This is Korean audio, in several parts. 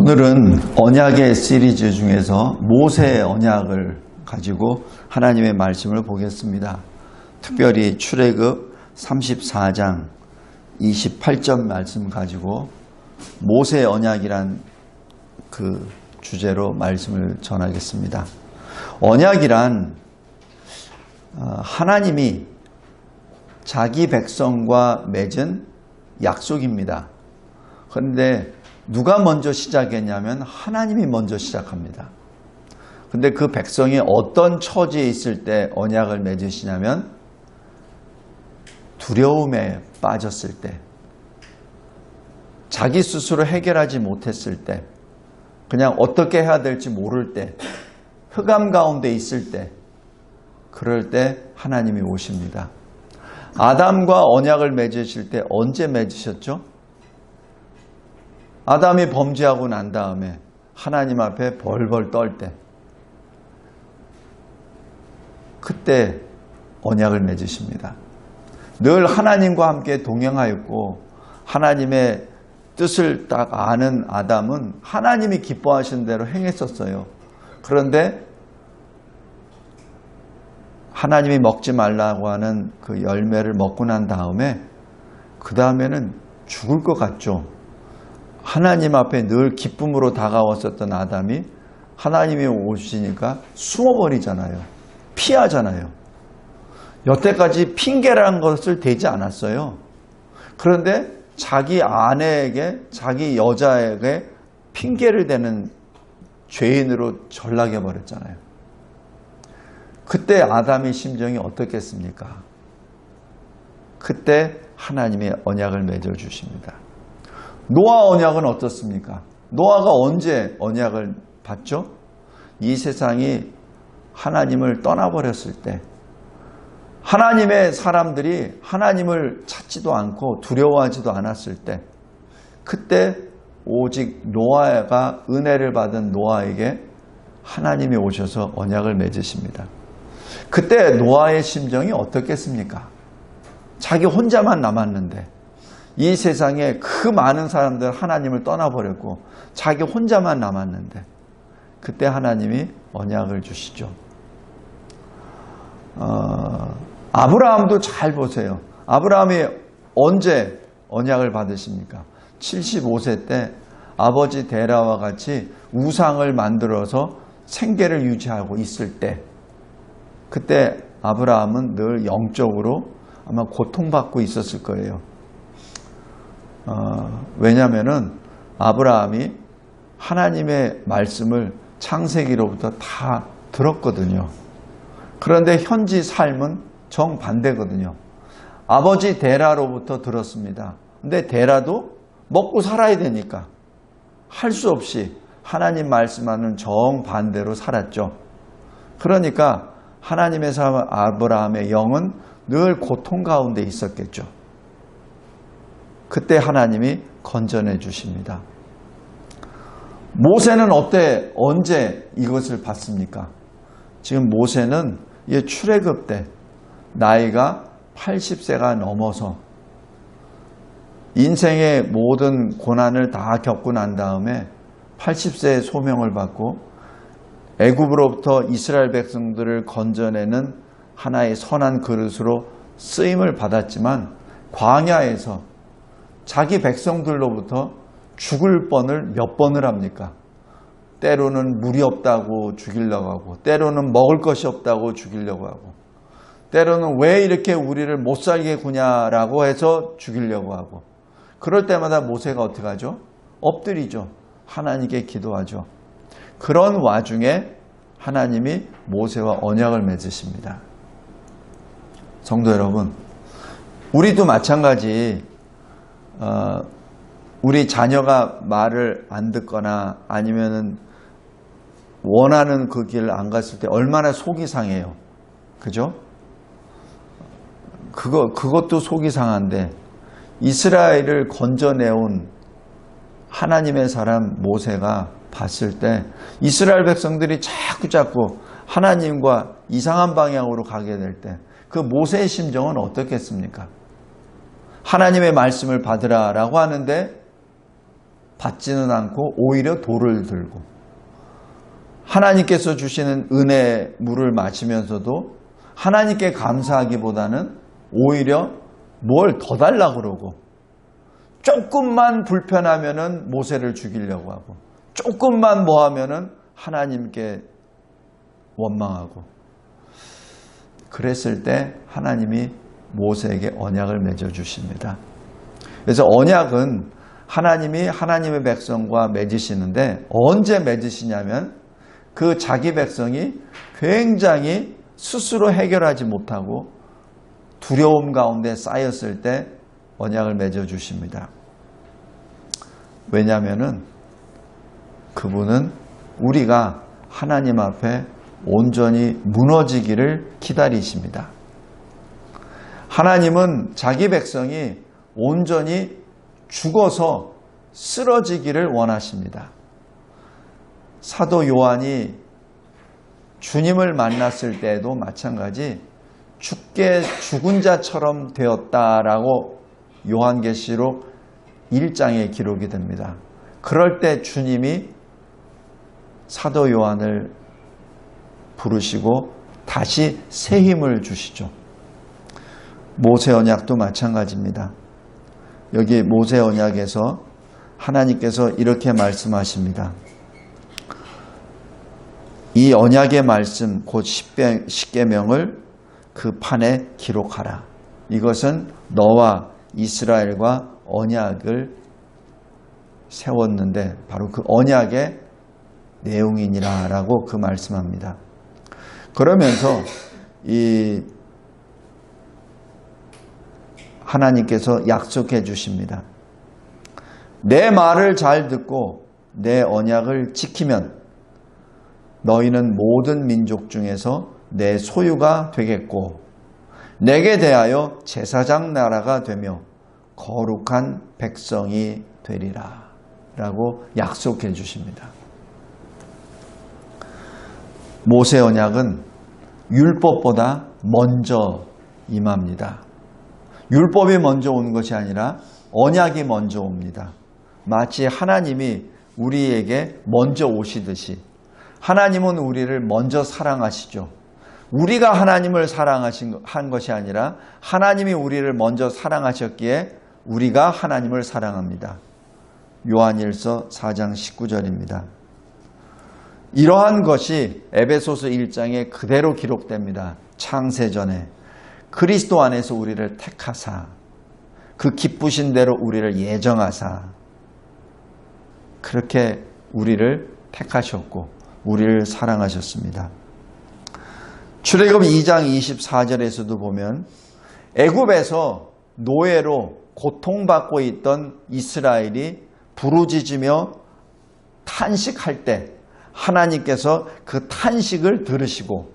오늘은 언약의 시리즈 중에서 모세의 언약을 가지고 하나님의 말씀을 보겠습니다. 특별히 출애굽 34장 28절 말씀 가지고 모세의 언약이란 그 주제로 말씀을 전하겠습니다. 언약이란 하나님이 자기 백성과 맺은 약속입니다. 그런데 누가 먼저 시작했냐면 하나님이 먼저 시작합니다. 근데 그 백성이 어떤 처지에 있을 때 언약을 맺으시냐면 두려움에 빠졌을 때, 자기 스스로 해결하지 못했을 때, 그냥 어떻게 해야 될지 모를 때, 흑암 가운데 있을 때, 그럴 때 하나님이 오십니다. 아담과 언약을 맺으실 때 언제 맺으셨죠? 아담이 범죄하고 난 다음에 하나님 앞에 벌벌 떨 때, 그때 언약을 맺으십니다. 늘 하나님과 함께 동행하였고 하나님의 뜻을 딱 아는 아담은 하나님이 기뻐하시는 대로 행했었어요. 그런데 하나님이 먹지 말라고 하는 그 열매를 먹고 난 다음에 그 다음에는 죽을 것 같죠. 하나님 앞에 늘 기쁨으로 다가왔었던 아담이 하나님이 오시니까 숨어버리잖아요. 피하잖아요. 여태까지 핑계라는 것을 대지 않았어요. 그런데 자기 아내에게, 자기 여자에게 핑계를 대는 죄인으로 전락해버렸잖아요. 그때 아담의 심정이 어떻겠습니까? 그때 하나님의 언약을 맺어주십니다. 노아 언약은 어떻습니까? 노아가 언제 언약을 받죠? 이 세상이 하나님을 떠나버렸을 때, 하나님의 사람들이 하나님을 찾지도 않고 두려워하지도 않았을 때, 그때 오직 노아가 은혜를 받은 노아에게 하나님이 오셔서 언약을 맺으십니다. 그때 노아의 심정이 어떻겠습니까? 자기 혼자만 남았는데 이 세상에 그 많은 사람들 하나님을 떠나버렸고 자기 혼자만 남았는데 그때 하나님이 언약을 주시죠. 아브라함도 잘 보세요. 아브라함이 언제 언약을 받으십니까? 75세 때 아버지 데라와 같이 우상을 만들어서 생계를 유지하고 있을 때, 그때 아브라함은 늘 영적으로 아마 고통받고 있었을 거예요. 왜냐하면 아브라함이 하나님의 말씀을 창세기로부터 다 들었거든요. 그런데 현지 삶은 정반대거든요. 아버지 데라로부터 들었습니다. 근데 데라도 먹고 살아야 되니까 할 수 없이 하나님 말씀하는 정반대로 살았죠. 그러니까 하나님의 사람 아브라함의 영은 늘 고통 가운데 있었겠죠. 그때 하나님이 건져내 주십니다. 모세는 언제 이것을 받습니까? 지금 모세는 출애굽 때 나이가 80세가 넘어서 인생의 모든 고난을 다 겪고 난 다음에 80세의 소명을 받고 애굽으로부터 이스라엘 백성들을 건져내는 하나의 선한 그릇으로 쓰임을 받았지만 광야에서 자기 백성들로부터 죽을 뻔을 몇 번을 합니까? 때로는 물이 없다고 죽이려고 하고, 때로는 먹을 것이 없다고 죽이려고 하고, 때로는 왜 이렇게 우리를 못 살게 구냐라고 해서 죽이려고 하고, 그럴 때마다 모세가 어떻게 하죠? 엎드리죠. 하나님께 기도하죠. 그런 와중에 하나님이 모세와 언약을 맺으십니다. 성도 여러분, 우리도 마찬가지, 우리 자녀가 말을 안 듣거나 아니면은 원하는 그 길을 안 갔을 때 얼마나 속이 상해요. 그죠? 그것도 속이 상한데 이스라엘을 건져내온 하나님의 사람 모세가 봤을 때 이스라엘 백성들이 자꾸 하나님과 이상한 방향으로 가게 될 때 그 모세의 심정은 어떻겠습니까? 하나님의 말씀을 받으라라고 하는데 받지는 않고 오히려 돌을 들고, 하나님께서 주시는 은혜 물을 마시면서도 하나님께 감사하기보다는 오히려 뭘 더 달라고 그러고, 조금만 불편하면은 모세를 죽이려고 하고, 조금만 뭐 하면은 하나님께 원망하고, 그랬을 때 하나님이 모세에게 언약을 맺어 주십니다. 그래서 언약은 하나님이 하나님의 백성과 맺으시는데, 언제 맺으시냐면 그 자기 백성이 굉장히 스스로 해결하지 못하고 두려움 가운데 쌓였을 때 언약을 맺어 주십니다. 왜냐하면은 그분은 우리가 하나님 앞에 온전히 무너지기를 기다리십니다. 하나님은 자기 백성이 온전히 죽어서 쓰러지기를 원하십니다. 사도 요한이 주님을 만났을 때에도 마찬가지 죽은 자처럼 되었다라고 요한계시록 1장에 기록이 됩니다. 그럴 때 주님이 사도 요한을 부르시고 다시 새 힘을 주시죠. 모세 언약도 마찬가지입니다. 여기 모세 언약에서 하나님께서 이렇게 말씀하십니다. 이 언약의 말씀 곧 십계명을 그 판에 기록하라. 이것은 너와 이스라엘과 언약을 세웠는데 바로 그 언약의 내용이니라 라고 그 말씀합니다. 그러면서 이 하나님께서 약속해 주십니다. 내 말을 잘 듣고 내 언약을 지키면 너희는 모든 민족 중에서 내 소유가 되겠고 내게 대하여 제사장 나라가 되며 거룩한 백성이 되리라 라고 약속해 주십니다. 모세 언약은 율법보다 먼저 임합니다. 율법이 먼저 오는 것이 아니라 언약이 먼저 옵니다. 마치 하나님이 우리에게 먼저 오시듯이 하나님은 우리를 먼저 사랑하시죠. 우리가 하나님을 사랑한 것이 아니라 하나님이 우리를 먼저 사랑하셨기에 우리가 하나님을 사랑합니다. 요한일서 4장 19절입니다. 이러한 것이 에베소서 1장에 그대로 기록됩니다. 창세전에 그리스도 안에서 우리를 택하사 그 기쁘신 대로 우리를 예정하사 그렇게 우리를 택하셨고 우리를 사랑하셨습니다. 출애굽 2장 24절에서도 보면 애굽에서 노예로 고통받고 있던 이스라엘이 부르짖으며 탄식할 때 하나님께서 그 탄식을 들으시고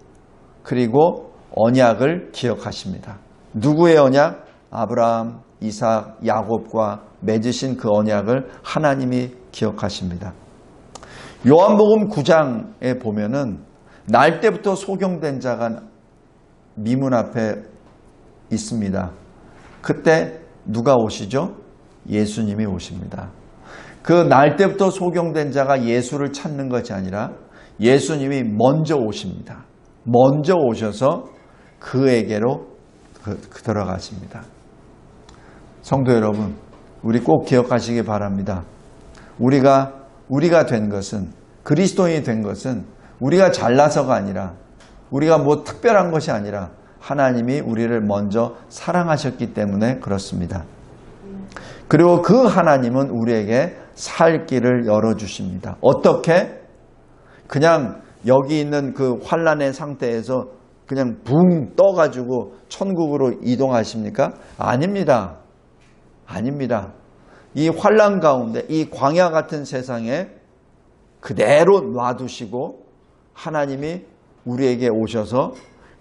그리고 언약을 기억하십니다. 누구의 언약? 아브라함, 이삭, 야곱과 맺으신 그 언약을 하나님이 기억하십니다. 요한복음 9장에 보면은 날 때부터 소경된 자가 미문 앞에 있습니다. 그때 누가 오시죠? 예수님이 오십니다. 그 날 때부터 소경된 자가 예수를 찾는 것이 아니라 예수님이 먼저 오십니다. 먼저 오셔서 그에게로 들어가십니다. 성도 여러분, 우리 꼭 기억하시기 바랍니다. 우리가 된 것은, 그리스도인이 된 것은 우리가 잘나서가 아니라 우리가 뭐 특별한 것이 아니라 하나님이 우리를 먼저 사랑하셨기 때문에 그렇습니다. 그리고 그 하나님은 우리에게 살 길을 열어주십니다. 어떻게? 그냥 여기 있는 그 환난의 상태에서 그냥 붕 떠가지고 천국으로 이동하십니까? 아닙니다. 아닙니다. 이 환난 가운데 이 광야 같은 세상에 그대로 놔두시고 하나님이 우리에게 오셔서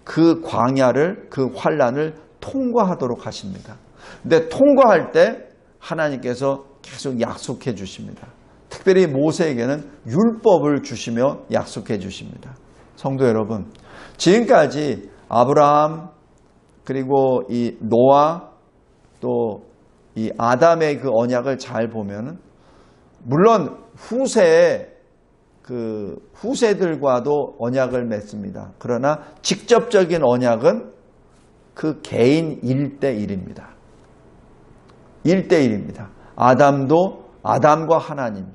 그 광야를, 그 환난을 통과하도록 하십니다. 근데 통과할 때 하나님께서 계속 약속해 주십니다. 특별히 모세에게는 율법을 주시며 약속해 주십니다. 성도 여러분, 지금까지 아브라함 그리고 이 노아 또 이 아담의 그 언약을 잘 보면은 물론 후세들과도 언약을 맺습니다. 그러나 직접적인 언약은 그 개인 1대1입니다. 1대1입니다. 아담도 아담과 하나님,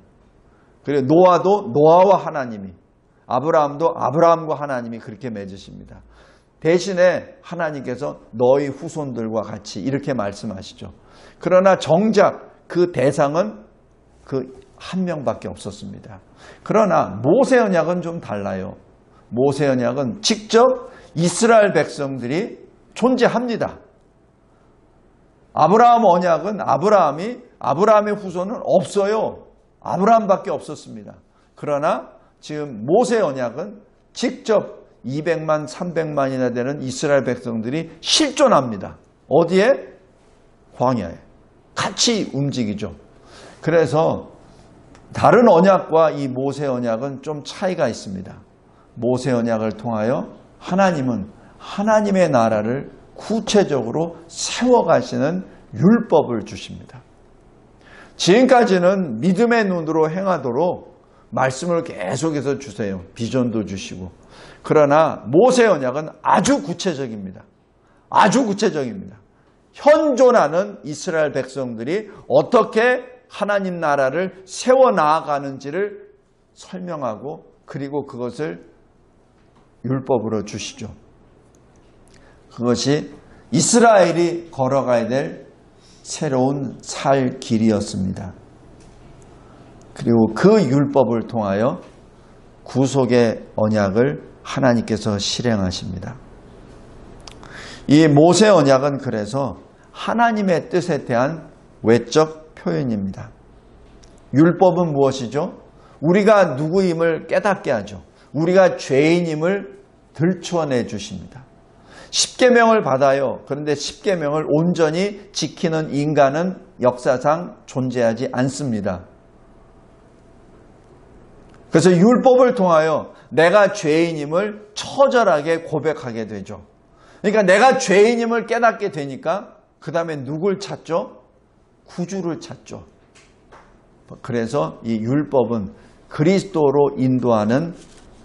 그리고 노아도 노아와 하나님이, 아브라함도 아브라함과 하나님이 그렇게 맺으십니다. 대신에 하나님께서 너희 후손들과 같이 이렇게 말씀하시죠. 그러나 정작 그 대상은 그 한 명밖에 없었습니다. 그러나 모세 언약은 좀 달라요. 모세 언약은 직접 이스라엘 백성들이 존재합니다. 아브라함 언약은 아브라함의 후손은 없어요. 아브라함밖에 없었습니다. 그러나 지금 모세 언약은 직접 200만, 300만이나 되는 이스라엘 백성들이 실존합니다. 어디에? 광야에. 같이 움직이죠. 그래서 다른 언약과 이 모세 언약은 좀 차이가 있습니다. 모세 언약을 통하여 하나님은 하나님의 나라를 구체적으로 세워가시는 율법을 주십니다. 지금까지는 믿음의 눈으로 행하도록 말씀을 계속해서 주세요. 비전도 주시고. 그러나 모세 언약은 아주 구체적입니다. 아주 구체적입니다. 현존하는 이스라엘 백성들이 어떻게 하나님 나라를 세워나가는지를 설명하고 그리고 그것을 율법으로 주시죠. 그것이 이스라엘이 걸어가야 될 새로운 살 길이었습니다. 그리고 그 율법을 통하여 구속의 언약을 하나님께서 실행하십니다. 이 모세 언약은 그래서 하나님의 뜻에 대한 외적 표현입니다. 율법은 무엇이죠? 우리가 누구임을 깨닫게 하죠. 우리가 죄인임을 들추어내 주십니다. 십계명을 받아요. 그런데 십계명을 온전히 지키는 인간은 역사상 존재하지 않습니다. 그래서 율법을 통하여 내가 죄인임을 처절하게 고백하게 되죠. 그러니까 내가 죄인임을 깨닫게 되니까 그 다음에 누굴 찾죠? 구주를 찾죠. 그래서 이 율법은 그리스도로 인도하는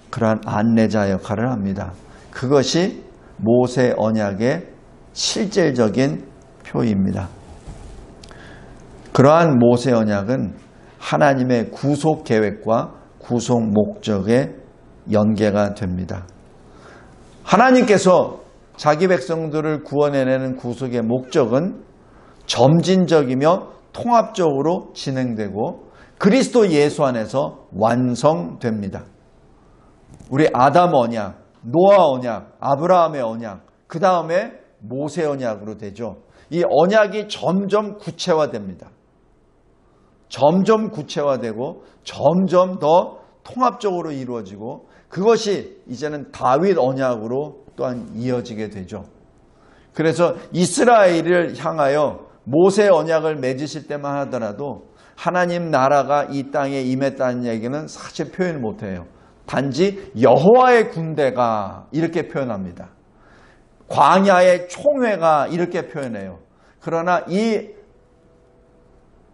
그러한 안내자 역할을 합니다. 그것이 모세 언약의 실질적인 표입니다. 그러한 모세 언약은 하나님의 구속 계획과 구속 목적에 연계가 됩니다. 하나님께서 자기 백성들을 구원해내는 구속의 목적은 점진적이며 통합적으로 진행되고 그리스도 예수 안에서 완성됩니다. 우리 아담 언약, 노아 언약, 아브라함의 언약, 그 다음에 모세 언약으로 되죠. 이 언약이 점점 구체화됩니다. 점점 구체화되고 점점 더 통합적으로 이루어지고 그것이 이제는 다윗 언약으로 또한 이어지게 되죠. 그래서 이스라엘을 향하여 모세 언약을 맺으실 때만 하더라도 하나님 나라가 이 땅에 임했다는 얘기는 사실 표현 못해요. 단지 여호와의 군대가 이렇게 표현합니다. 광야의 총회가 이렇게 표현해요. 그러나 이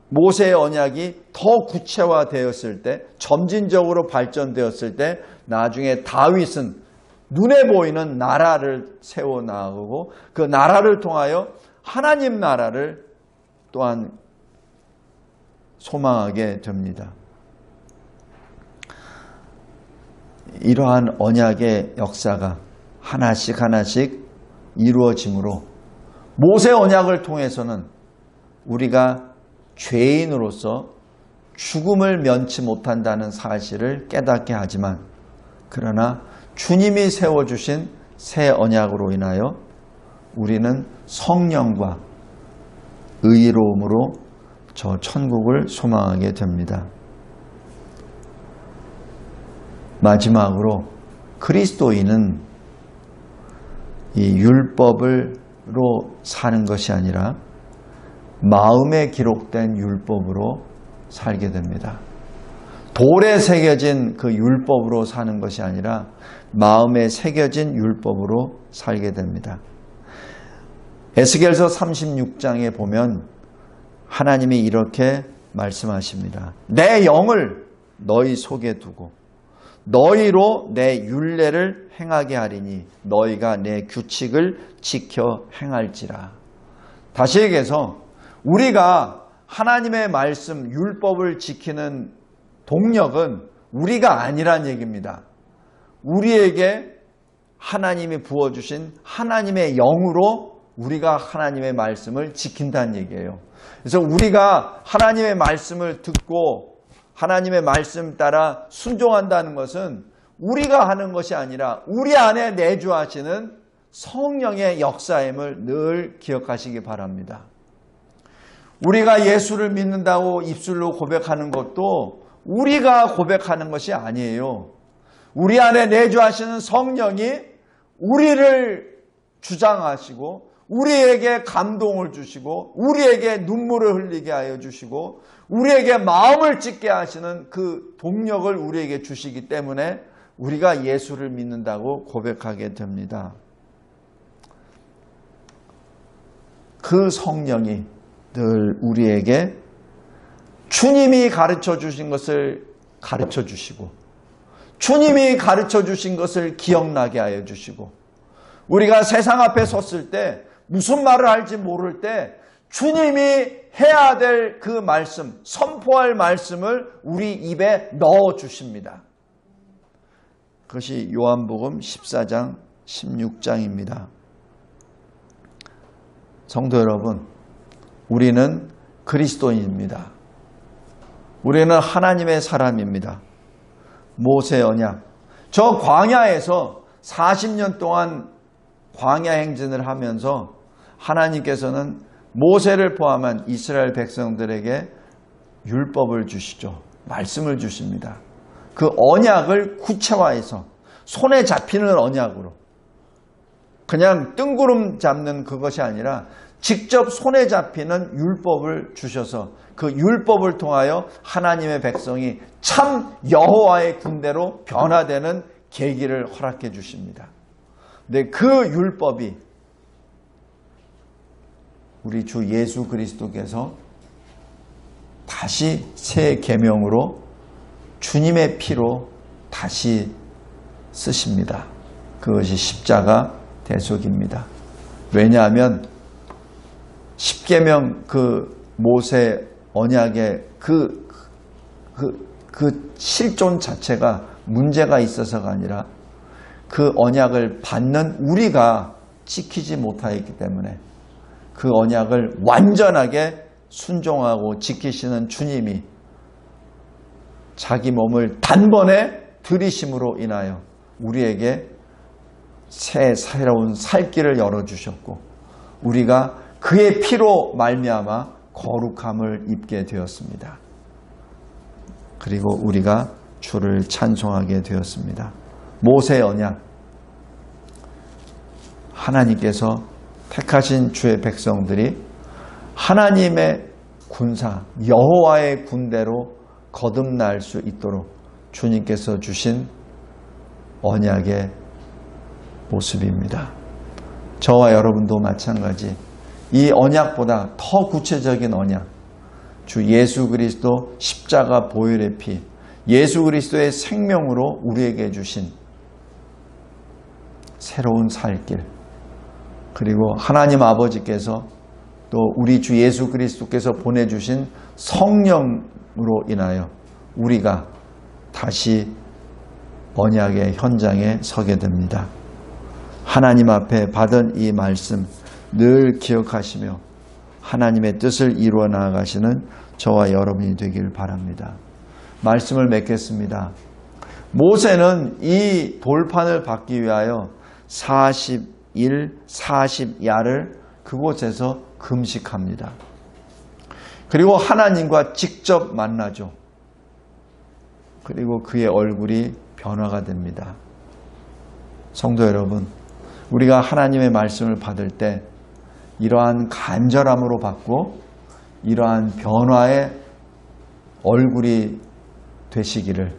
모세의 언약이 더 구체화되었을 때, 점진적으로 발전되었을 때 나중에 다윗은 눈에 보이는 나라를 세워나가고 그 나라를 통하여 하나님 나라를 또한 소망하게 됩니다. 이러한 언약의 역사가 하나씩 하나씩 이루어지므로 모세 언약을 통해서는 우리가 죄인으로서 죽음을 면치 못한다는 사실을 깨닫게 하지만 그러나 주님이 세워주신 새 언약으로 인하여 우리는 성령과 의로움으로 저 천국을 소망하게 됩니다. 마지막으로 그리스도인은 이 율법으로 사는 것이 아니라 마음에 기록된 율법으로 살게 됩니다. 돌에 새겨진 그 율법으로 사는 것이 아니라 마음에 새겨진 율법으로 살게 됩니다. 에스겔서 36장에 보면 하나님이 이렇게 말씀하십니다. 내 영을 너희 속에 두고 너희로 내 율례를 행하게 하리니 너희가 내 규칙을 지켜 행할지라. 다시 얘기해서 우리가 하나님의 말씀 율법을 지키는 동력은 우리가 아니란 얘기입니다. 우리에게 하나님이 부어주신 하나님의 영으로 우리가 하나님의 말씀을 지킨다는 얘기예요. 그래서 우리가 하나님의 말씀을 듣고 하나님의 말씀 따라 순종한다는 것은 우리가 하는 것이 아니라 우리 안에 내주하시는 성령의 역사임을 늘 기억하시기 바랍니다. 우리가 예수를 믿는다고 입술로 고백하는 것도 우리가 고백하는 것이 아니에요. 우리 안에 내주하시는 성령이 우리를 주장하시고 우리에게 감동을 주시고 우리에게 눈물을 흘리게 하여 주시고 우리에게 마음을 찢게 하시는 그 동력을 우리에게 주시기 때문에 우리가 예수를 믿는다고 고백하게 됩니다. 그 성령이 늘 우리에게 주님이 가르쳐 주신 것을 가르쳐 주시고 주님이 가르쳐 주신 것을 기억나게 하여 주시고 우리가 세상 앞에 섰을 때 무슨 말을 할지 모를 때 주님이 해야 될 그 말씀, 선포할 말씀을 우리 입에 넣어 주십니다. 그것이 요한복음 14장 16장입니다. 성도 여러분, 우리는 그리스도인입니다. 우리는 하나님의 사람입니다. 모세 언약, 저 광야에서 40년 동안 광야 행진을 하면서 하나님께서는 모세를 포함한 이스라엘 백성들에게 율법을 주시죠. 말씀을 주십니다. 그 언약을 구체화해서 손에 잡히는 언약으로 그냥 뜬구름 잡는 그것이 아니라 직접 손에 잡히는 율법을 주셔서 그 율법을 통하여 하나님의 백성이 참 여호와의 군대로 변화되는 계기를 허락해 주십니다. 근데 그 율법이 우리 주 예수 그리스도께서 다시 새 계명으로 주님의 피로 다시 쓰십니다. 그것이 십자가 대속입니다. 왜냐하면 십계명 그 모세 언약의 그 실존 자체가 문제가 있어서가 아니라 그 언약을 받는 우리가 지키지 못하였기 때문에 그 언약을 완전하게 순종하고 지키시는 주님이 자기 몸을 단번에 들이심으로 인하여 우리에게 새로운 살 길을 열어주셨고 우리가 그의 피로 말미암아 거룩함을 입게 되었습니다. 그리고 우리가 주를 찬송하게 되었습니다. 모세 언약, 하나님께서 택하신 주의 백성들이 하나님의 군사, 여호와의 군대로 거듭날 수 있도록 주님께서 주신 언약의 모습입니다. 저와 여러분도 마찬가지 이 언약보다 더 구체적인 언약, 주 예수 그리스도 십자가 보혈의 피, 예수 그리스도의 생명으로 우리에게 주신 새로운 살 길, 그리고 하나님 아버지께서 또 우리 주 예수 그리스도께서 보내주신 성령으로 인하여 우리가 다시 언약의 현장에 서게 됩니다. 하나님 앞에 받은 이 말씀 늘 기억하시며 하나님의 뜻을 이루어 나아가시는 저와 여러분이 되길 바랍니다. 말씀을 맺겠습니다. 모세는 이 돌판을 받기 위하여 40일 40야를 그곳에서 금식합니다. 그리고 하나님과 직접 만나죠. 그리고 그의 얼굴이 변화가 됩니다. 성도 여러분, 우리가 하나님의 말씀을 받을 때 이러한 간절함으로 받고 이러한 변화의 얼굴이 되시기를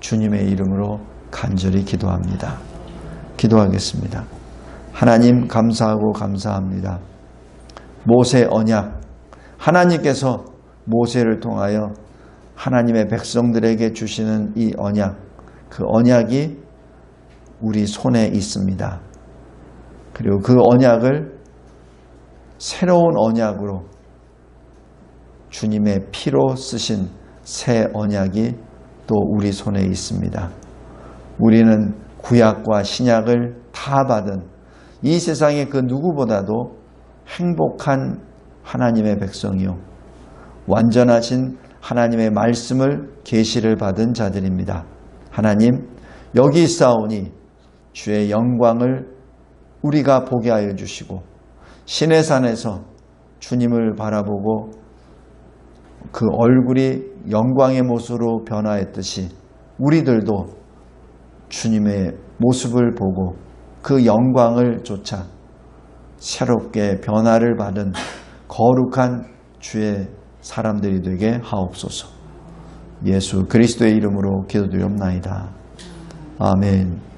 주님의 이름으로 간절히 기도합니다. 기도하겠습니다. 하나님 감사하고 감사합니다. 모세 언약, 하나님께서 모세를 통하여 하나님의 백성들에게 주시는 이 언약, 그 언약이 우리 손에 있습니다. 그리고 그 언약을 새로운 언약으로 주님의 피로 쓰신 새 언약이 또 우리 손에 있습니다. 우리는 구약과 신약을 다 받은 이 세상의 그 누구보다도 행복한 하나님의 백성이요, 완전하신 하나님의 말씀을 계시를 받은 자들입니다. 하나님, 여기 있사오니 주의 영광을 우리가 보게 하여 주시고 신의 산에서 주님을 바라보고 그 얼굴이 영광의 모습으로 변화했듯이 우리들도 주님의 모습을 보고 그 영광을 쫓아 새롭게 변화를 받은 거룩한 주의 사람들이 되게 하옵소서. 예수 그리스도의 이름으로 기도드리옵나이다. 아멘.